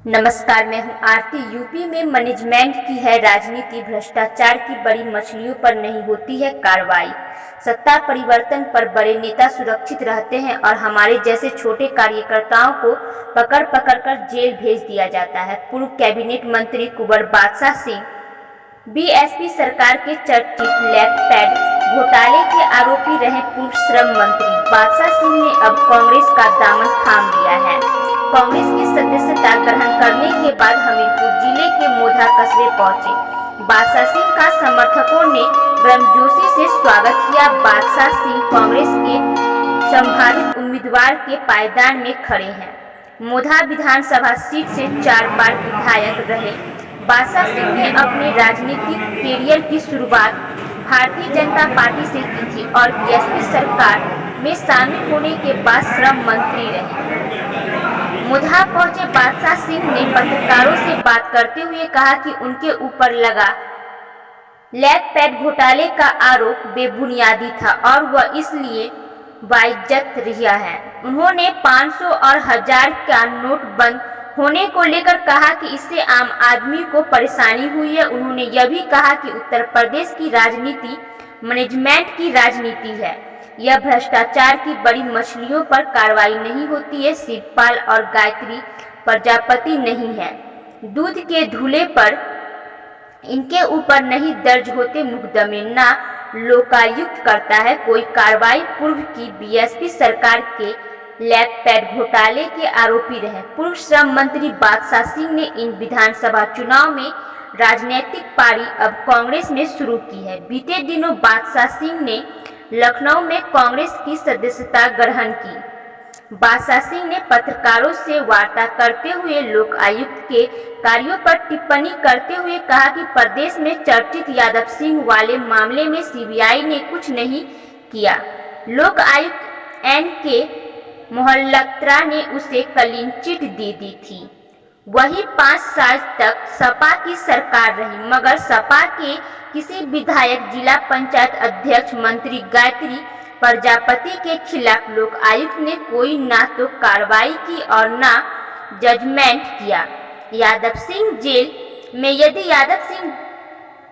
नमस्कार, मैं हूं आरती। यूपी में मैनेजमेंट की है राजनीति, भ्रष्टाचार की बड़ी मछलियों पर नहीं होती है कार्रवाई। सत्ता परिवर्तन पर बड़े नेता सुरक्षित रहते हैं और हमारे जैसे छोटे कार्यकर्ताओं को पकड़ पकड़ कर जेल भेज दिया जाता है। पूर्व कैबिनेट मंत्री कुंवर बादशाह सिंह बीएसपी सरकार के चर्चित लैंड घोटाले के आरोपी रहे। पूर्व श्रम मंत्री बादशाह सिंह ने अब कांग्रेस का दामन थाम लिया है। कांग्रेस की सदस्यता ग्रहण करने के बाद हमीरपुर जिले के मोधा कस्बे पहुंचे बादशाह सिंह का समर्थकों ने गर्मजोशी से स्वागत किया। बादशाह सिंह कांग्रेस के संभावित उम्मीदवार के पायदान में खड़े हैं। मोधा विधानसभा सीट से 4 बार विधायक रहे बादशाह सिंह ने अपने राजनीतिक कैरियर की शुरुआत भारतीय जनता पार्टी से की थी और बीएसपी सरकार में शामिल होने के बाद श्रम मंत्री रहे। मोधा पहुंचे बादशाह सिंह ने पत्रकारों से बात करते हुए कहा कि उनके ऊपर लगा लैंड घोटाले का आरोप बेबुनियादी था और वह इसलिए बाइज्जत रिहा है। उन्होंने 500 और 1000 का नोट बंद होने को लेकर कहा कि इससे आम आदमी को परेशानी हुई है। उन्होंने यह भी कहा कि उत्तर प्रदेश की राजनीति मैनेजमेंट की राजनीति है, यह भ्रष्टाचार की बड़ी मछलियों पर कार्रवाई नहीं होती है। शिवपाल और गायत्री प्रजापति नहीं है, दूध के धूले पर इनके ऊपर नहीं दर्ज होते मुकदमे, ना लोकायुक्त करता है कोई कार्रवाई। पूर्व की बीएसपी सरकार के लैंड घोटाले के आरोपी रहे पूर्व श्रम मंत्री बादशाह सिंह ने इन विधानसभा चुनाव में राजनीतिक पारी अब कांग्रेस में शुरू की है। बीते दिनों बादशाह सिंह ने लखनऊ में कांग्रेस की सदस्यता ग्रहण की। बादशाह सिंह ने पत्रकारों से वार्ता करते हुए लोकायुक्त के कार्यों पर टिप्पणी करते हुए कहा कि प्रदेश में चर्चित यादव सिंह वाले मामले में सीबीआई ने कुछ नहीं किया। लोकायुक्त एन.के. मोहल्लत्रा ने उसे क्लीन चिट दे दी थी। वही 5 साल तक सपा की सरकार रही, मगर सपा के किसी विधायक, जिला पंचायत अध्यक्ष, मंत्री गायत्री प्रजापति के खिलाफ लोकायुक्त ने कोई ना तो कार्रवाई की और ना जजमेंट किया। यादव सिंह जेल में यदि यादव सिंह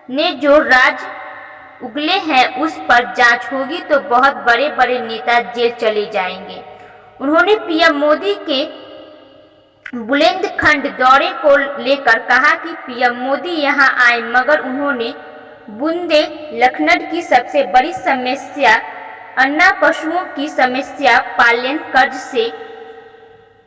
ने जो राज उगले हैं उस पर जांच होगी तो बहुत बड़े बड़े नेता जेल चले जाएंगे। उन्होंने पीएम मोदी के बुंदेलखंड दौरे को लेकर कहा कि पीएम मोदी यहां आए, मगर उन्होंने बुंदेलखंड की सबसे बड़ी समस्या अन्ना पशुओं की समस्या, पालन कर्ज से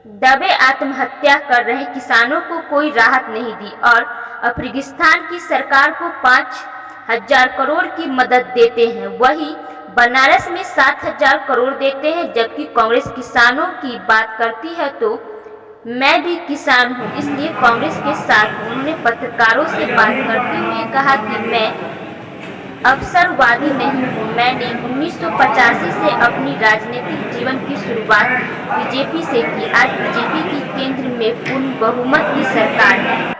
दबे आत्महत्या कर रहे किसानों को कोई राहत नहीं दी और अफगानिस्तान की सरकार को 5000 करोड़ की मदद देते हैं, वही बनारस में 7000 करोड़ देते हैं। जबकि कांग्रेस किसानों की बात करती है तो मैं भी किसान हूं, इसलिए कांग्रेस के साथ हूं। उन्होंने पत्रकारों से बात करते हुए कहा कि मैं अवसरवादी नहीं हूं, मैंने 1985 से अपनी राजनीतिक जीवन की शुरुआत बीजेपी से की। आज बीजेपी की केंद्र में पूर्ण बहुमत की सरकार है,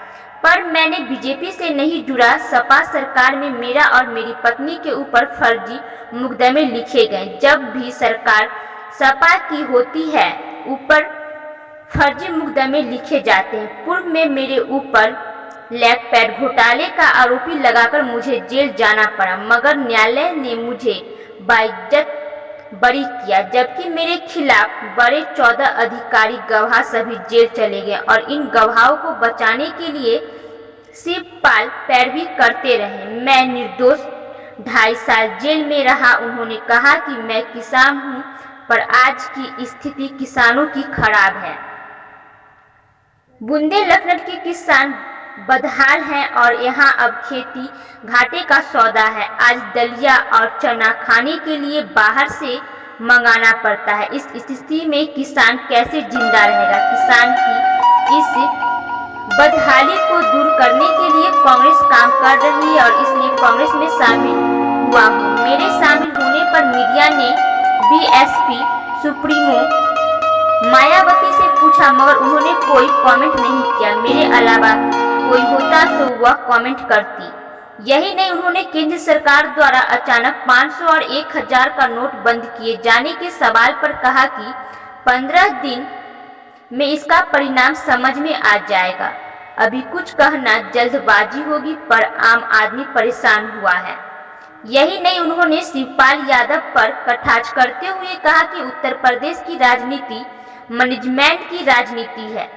पर मैंने बीजेपी से नहीं जुड़ा। सपा सरकार में मेरा और मेरी पत्नी के ऊपर फर्जी मुकदमे लिखे गए। जब भी सरकार सपा की होती है ऊपर फर्जी मुकदमे लिखे जाते हैं। पूर्व में मेरे ऊपर लैंड घोटाले का आरोपी लगाकर मुझे जेल जाना पड़ा, मगर न्यायालय ने मुझे बाइज्जत बरी किया। जबकि मेरे खिलाफ बड़े 14 अधिकारी गवाह सभी जेल चले गए और इन गवाहों को बचाने के लिए शिवपाल पैरवी करते रहे। मैं निर्दोष 2.5 साल जेल में रहा। उन्होंने कहा कि मैं किसान हूं, पर आज की स्थिति किसानों की खराब है। बुंदेलखंड के किसान बदहाल हैं और यहाँ अब खेती घाटे का सौदा है। आज दलिया और चना खाने के लिए बाहर से मंगाना पड़ता है। इस स्थिति में किसान कैसे जिंदा रहेगा? किसान की इस बदहाली को दूर करने के लिए कांग्रेस काम कर रही है और इसलिए कांग्रेस में शामिल हुआ हूँ। मेरे शामिल होने पर मीडिया ने बीएसपी सुप्रीमो मायावती से पूछा, मगर उन्होंने कोई कमेंट नहीं किया। मेरे अलावा कोई होता तो वह कमेंट करती। यही नहीं, उन्होंने केंद्र सरकार द्वारा अचानक 500 और 1000 का नोट बंद किए जाने के सवाल पर कहा कि 15 दिन में इसका परिणाम समझ में आ जाएगा। अभी कुछ कहना जल्दबाजी होगी, पर आम आदमी परेशान हुआ है। यही नहीं, उन्होंने शिवपाल यादव पर कटाक्ष करते हुए कहा कि उत्तर प्रदेश की राजनीति मैनेजमेंट की राजनीति है।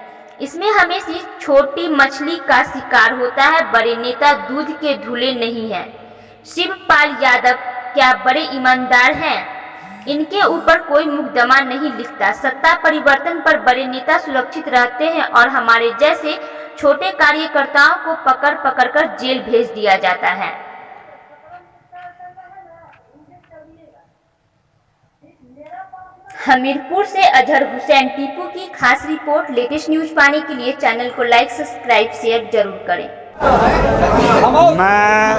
इसमें हमेशा छोटी मछली का शिकार होता है, बड़े नेता दूध के धुले नहीं हैं। शिवपाल यादव क्या बड़े ईमानदार हैं? इनके ऊपर कोई मुकदमा नहीं लिखता। सत्ता परिवर्तन पर बड़े नेता सुरक्षित रहते हैं और हमारे जैसे छोटे कार्यकर्ताओं को पकड़ पकड़ कर जेल भेज दिया जाता है। हमीरपुर से अजहर हुसैन टीपू की खास रिपोर्ट। लेटेस्ट न्यूज पाने के लिए चैनल को लाइक, सब्सक्राइब, शेयर जरूर करें। मैं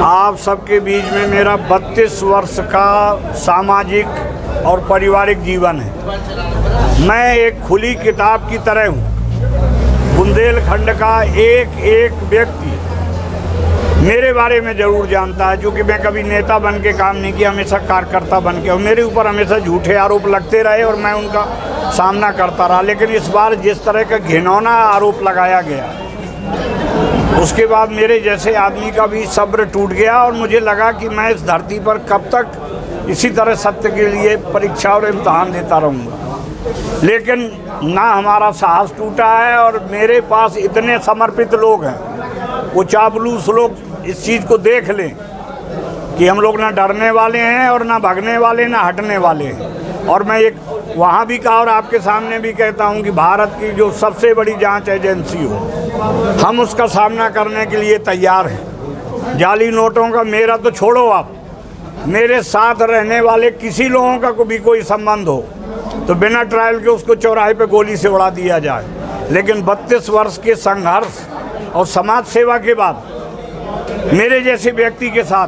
आप सबके बीच में मेरा 32 वर्ष का सामाजिक और पारिवारिक जीवन है। मैं एक खुली किताब की तरह हूँ। बुंदेलखंड का एक एक व्यक्ति मेरे बारे में ज़रूर जानता है, क्योंकि मैं कभी नेता बन के काम नहीं किया, हमेशा कार्यकर्ता बन के, और मेरे ऊपर हमेशा झूठे आरोप लगते रहे और मैं उनका सामना करता रहा। लेकिन इस बार जिस तरह का घिनौना आरोप लगाया गया, उसके बाद मेरे जैसे आदमी का भी सब्र टूट गया और मुझे लगा कि मैं इस धरती पर कब तक इसी तरह सत्य के लिए परीक्षा और इम्तहान देता रहूँगा। लेकिन ना हमारा साहस टूटा है और मेरे पास इतने समर्पित लोग हैं, वो चापलूस लोग इस चीज़ को देख लें कि हम लोग ना डरने वाले हैं और ना भागने वाले, ना हटने वाले हैं। और मैं एक वहाँ भी कहा और आपके सामने भी कहता हूँ कि भारत की जो सबसे बड़ी जांच एजेंसी हो, हम उसका सामना करने के लिए तैयार हैं। जाली नोटों का मेरा तो छोड़ो, आप मेरे साथ रहने वाले किसी लोगों का भी कोई संबंध हो तो बिना ट्रायल के उसको चौराहे पे गोली से उड़ा दिया जाए। लेकिन 32 वर्ष के संघर्ष और समाज सेवा के बाद मेरे जैसे व्यक्ति के साथ,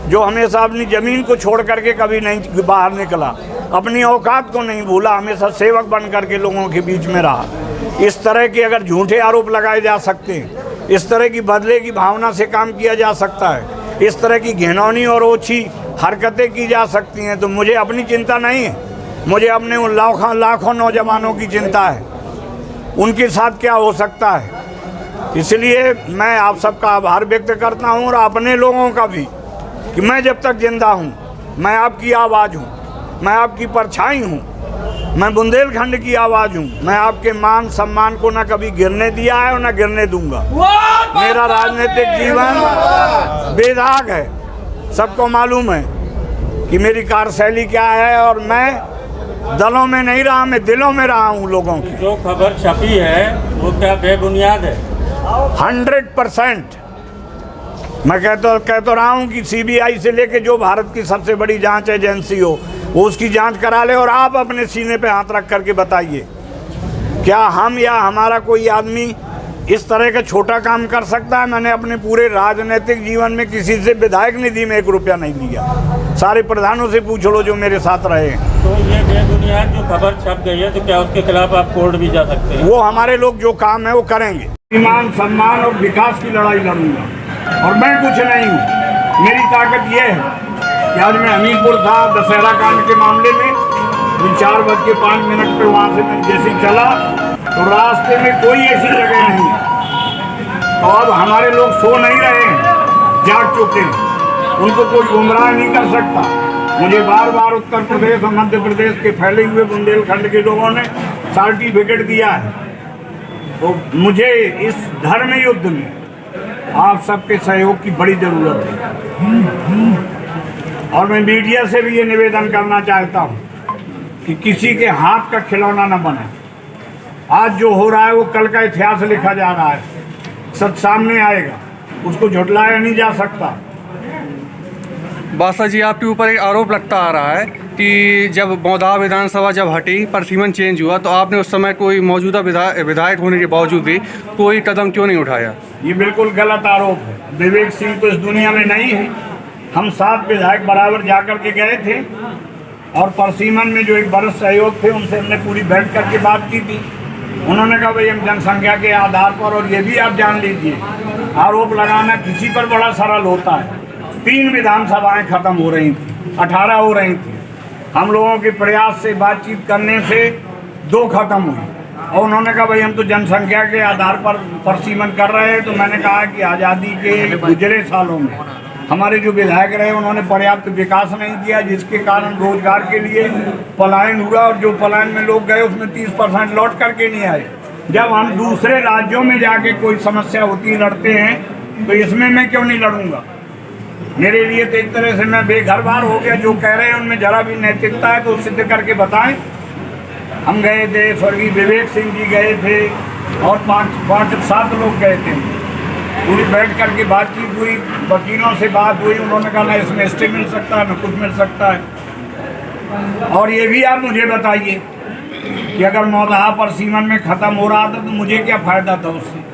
जो हमेशा अपनी ज़मीन को छोड़ करके कभी नहीं बाहर निकला, अपनी औकात को नहीं भूला, हमेशा सेवक बन करके लोगों के बीच में रहा, इस तरह के अगर झूठे आरोप लगाए जा सकते हैं, इस तरह की बदले की भावना से काम किया जा सकता है, इस तरह की घिनौनी और ओछी हरकतें की जा सकती हैं, तो मुझे अपनी चिंता नहीं है। मुझे अपने उन लाखों नौजवानों की चिंता है, उनके साथ क्या हो सकता है। इसलिए मैं आप सबका आभार व्यक्त करता हूं और अपने लोगों का भी, कि मैं जब तक जिंदा हूं, मैं आपकी आवाज़ हूं, मैं आपकी परछाई हूं, मैं बुंदेलखंड की आवाज़ हूं। मैं आपके मान सम्मान को ना कभी गिरने दिया है और ना गिरने दूंगा। मेरा राजनीतिक जीवन बेदाग है, सबको मालूम है कि मेरी कार्यशैली क्या है, और मैं दलों में नहीं रहा, मैं दिलों में रहा हूँ लोगों की। जो खबर छपी है वो क्या बेबुनियाद है? 100% मैं कहता रहा हूँ कि सीबीआई से लेके जो भारत की सबसे बड़ी जांच एजेंसी हो, वो उसकी जांच करा ले और आप अपने सीने पे हाथ रख करके बताइए, क्या हम या हमारा कोई आदमी इस तरह का छोटा काम कर सकता है? मैंने अपने पूरे राजनीतिक जीवन में किसी से विधायक निधि में 1 रुपया नहीं लिया। सारे प्रधानों से पूछ लो जो मेरे साथ रहे। तो ये बेबुनियाद जो खबर छप गई है, तो क्या उसके खिलाफ आप कोर्ट भी जा सकते हैं? वो हमारे लोग जो काम है वो करेंगे। ईमान, सम्मान और विकास की लड़ाई लड़ूंगा और मैं कुछ नहीं हूँ। मेरी ताकत ये है कि आज मैं हमीरपुर था दशहरा कांड के मामले में, 4:05 पे वहाँ से मैं जैसे ही चला तो रास्ते में कोई ऐसी जगह नहीं है। तो अब हमारे लोग सो नहीं रहे हैं, जाग चुके हैं, उनको कोई गुमराह नहीं कर सकता। मुझे बार बार उत्तर प्रदेश और मध्य प्रदेश के फैले हुए बुंदेलखंड के लोगों ने सर्टिफिकेट दिया है। तो मुझे इस धर्म युद्ध में आप सबके सहयोग की बड़ी ज़रूरत है। और मैं मीडिया से भी ये निवेदन करना चाहता हूँ कि किसी के हाथ का खिलौना न बने। आज जो हो रहा है वो कल का इतिहास लिखा जा रहा है, सच सामने आएगा, उसको झुटलाया नहीं जा सकता। बादशाह जी, आपके ऊपर एक आरोप लगता आ रहा है कि जब मौदा विधानसभा जब हटी, परसीमन चेंज हुआ, तो आपने उस समय कोई मौजूदा विधायक होने के बावजूद भी कोई कदम क्यों नहीं उठाया? ये बिल्कुल गलत आरोप है। विवेक सिंह तो इस दुनिया में नहीं है। हम 7 विधायक बराबर जाकर के गए थे और परसीमन में जो एक वरिष्ठ सहयोग थे उनसे हमने पूरी बैठ करके बात की थी। उन्होंने कहा भाई हम जनसंख्या के आधार पर, और ये भी आप जान लीजिए, आरोप लगाना किसी पर बड़ा सरल होता है। 3 विधानसभाएं खत्म हो रही थी, 18 हो रही थी। हम लोगों के प्रयास से, बातचीत करने से 2 खत्म हुई और उन्होंने कहा भाई हम तो जनसंख्या के आधार पर परसीमन कर रहे हैं। तो मैंने कहा कि आज़ादी के गुजरे सालों में हमारे जो विधायक रहे उन्होंने पर्याप्त विकास नहीं किया, जिसके कारण रोजगार के लिए पलायन हुआ और जो पलायन में लोग गए उसमें 30% लौट करके नहीं आए। जब हम दूसरे राज्यों में जाके कोई समस्या होती है लड़ते हैं तो इसमें मैं क्यों नहीं लड़ूंगा। मेरे लिए तो एक तरह से मैं बेघर बार हो गया। जो कह रहे हैं उनमें जरा भी नैतिकता है तो सिद्ध करके बताएं। हम गए थे, स्वर्गीय विवेक सिंह जी गए थे और 5-7 लोग गए थे। पूरी बैठ करके बातचीत हुई, वकीलों से बात हुई, उन्होंने कहा ना इसमें स्टे मिल सकता है, ना कुछ मिल सकता है। और ये भी आप मुझे बताइए कि अगर मौजूदा परसीमन में ख़त्म हो रहा था तो मुझे क्या फ़ायदा था उससे।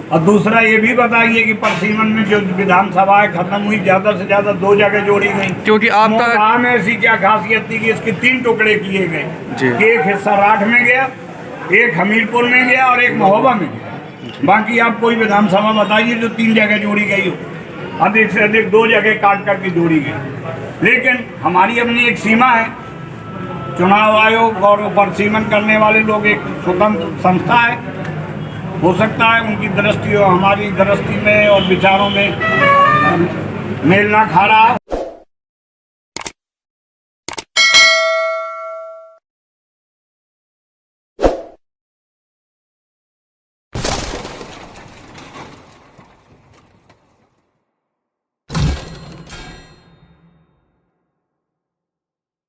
और दूसरा ये भी बताइए कि परसीमन में जो विधानसभाएं खत्म हुई ज़्यादा से ज़्यादा 2 जगह जोड़ी गई, क्योंकि आपका में ऐसी क्या खासियत थी कि इसके 3 टुकड़े किए गए कि एक हिस्सा राठ में गया, एक हमीरपुर में गया और एक महोबा में गया। बाकी आप कोई विधानसभा बताइए जो 3 जगह जोड़ी गई हो। अधिक से अधिक 2 जगह काट करके जोड़ी गई। लेकिन हमारी अपनी एक सीमा है। चुनाव आयोग और परसीमन करने वाले लोग एक स्वतंत्र संस्था है। हो सकता है उनकी दृष्टि और हमारी दृष्टि में और विचारों में मेल ना खा रहा।